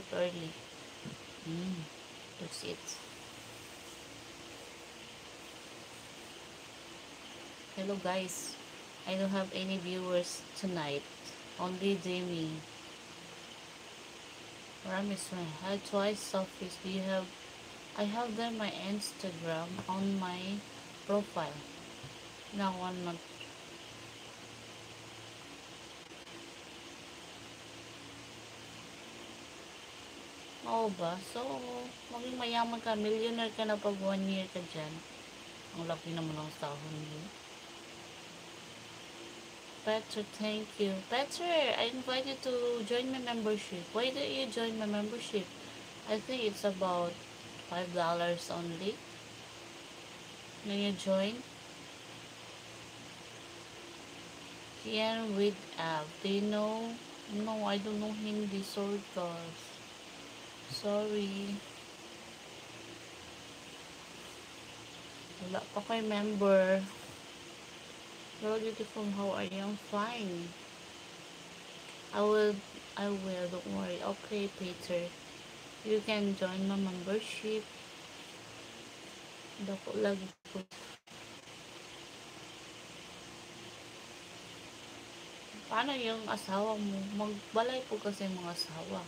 sleep early. That's it. Hello guys. I don't have any viewers tonight. Only Jamie. Ramis, hi twice Sophie's. Do you have I have them my Instagram on my profile. No, I'm not. Oo ba? So, maging mayaman ka, millionaire ka na pag 1 year ka dyan. Ang laki naman ng sahod niyo. Petra, thank you. Petra, I invite you to join my membership. Why don't you join my membership? I think it's about $5 only. When you join, Kian with app. Do you know? No, I don't know Hindi. Sorry, guys. Sorry. Wala pa kay member. Hello, beautiful. How are you? I'm fine. I will. I will. Don't worry. Okay, Peter. You can join my membership. Dako lagi po. Paano yung asawa mo? Magbalay po kasi mga asawa.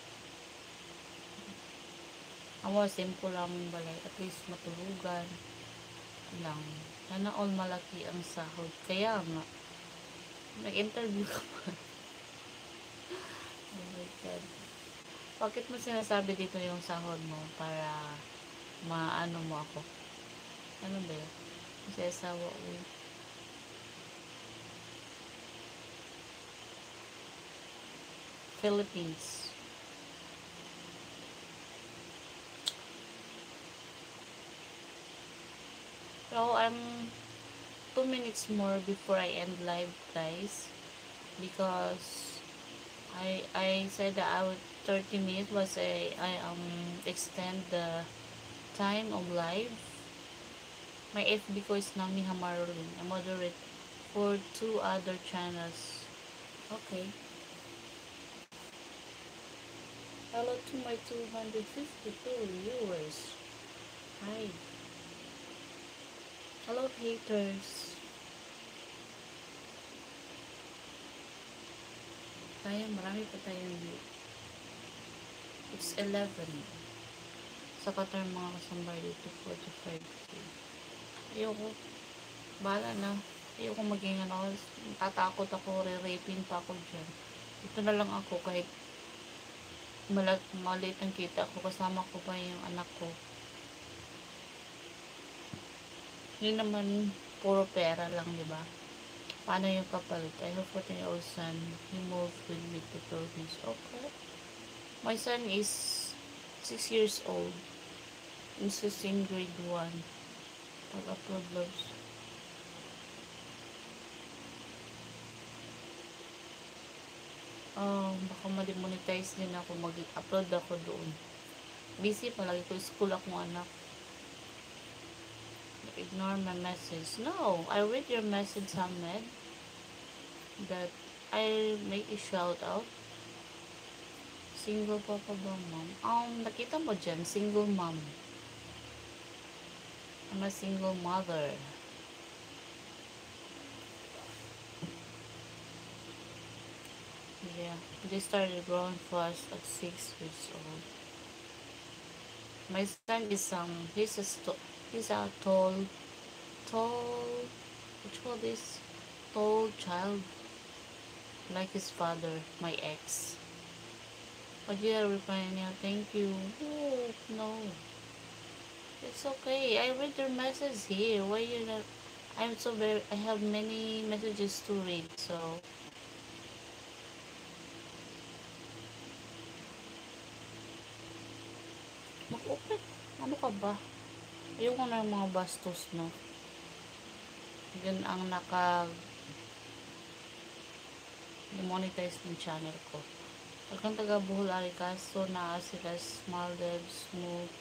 Ako, simple lang yung balay. At least matulugan lang. Sana all malaki ang sahod. Kaya nga, nag-interview ka pa. Oh my God. Bakit mo sinasabi dito yung sahod mo para maano mo ako? Ano ba yun? Kasi asawa ko. Philippines. So, I'm 2 minutes more before I end live, guys. Because I said that I would 30 minutes was I extend the time of live. My FB ko is Nami Hamarulin. I moderate for 2 other channels. Okay. Hello to my 252 viewers. Hi. Hello haters. Marami pa tayong view. It's 11. Sa katang mga kasambar dito, 45K. Ayoko. Bahala na. Ayoko maging ano. Tatakot ako, re-raping pa ako dyan. Ito na lang ako kahit maliit ang kita ko. Kasama ko pa yung anak ko. Hindi naman puro pera lang, di ba? Paano yung kapalit? I have 14-year-old son. He moved with me to Philippines. Okay. My son is 6 years old. He's in grade 1. Pag-upload loves. Baka ma-demonetize din ako. Mag-upload ako doon. Busy palagi ko. School akong anak. Ignore my message. No, I read your message, Ahmed. That I make a shout out. Single papa ba, mom? Nakita mo dyan, single mom. I'm a single mother. Yeah, they started growing fast at 6 years old. My son is he's a tall, what you call this? Tall child, like his father, my ex. But yeah, reply niya, thank you. Oh, no. It's okay. I read your message here. Why you not? I have many messages to read, so. Mag-open. Ano ka ba? Ayoko na yung mga bastos, no? Yun ang naka-demonetize ng channel ko. Pagkang taga Bohol Aricaso, na sila Small Dev, Smooth,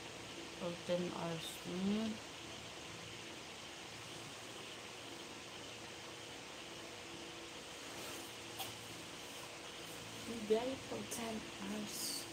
for 10 hours. Bibiyahe for 10 hours.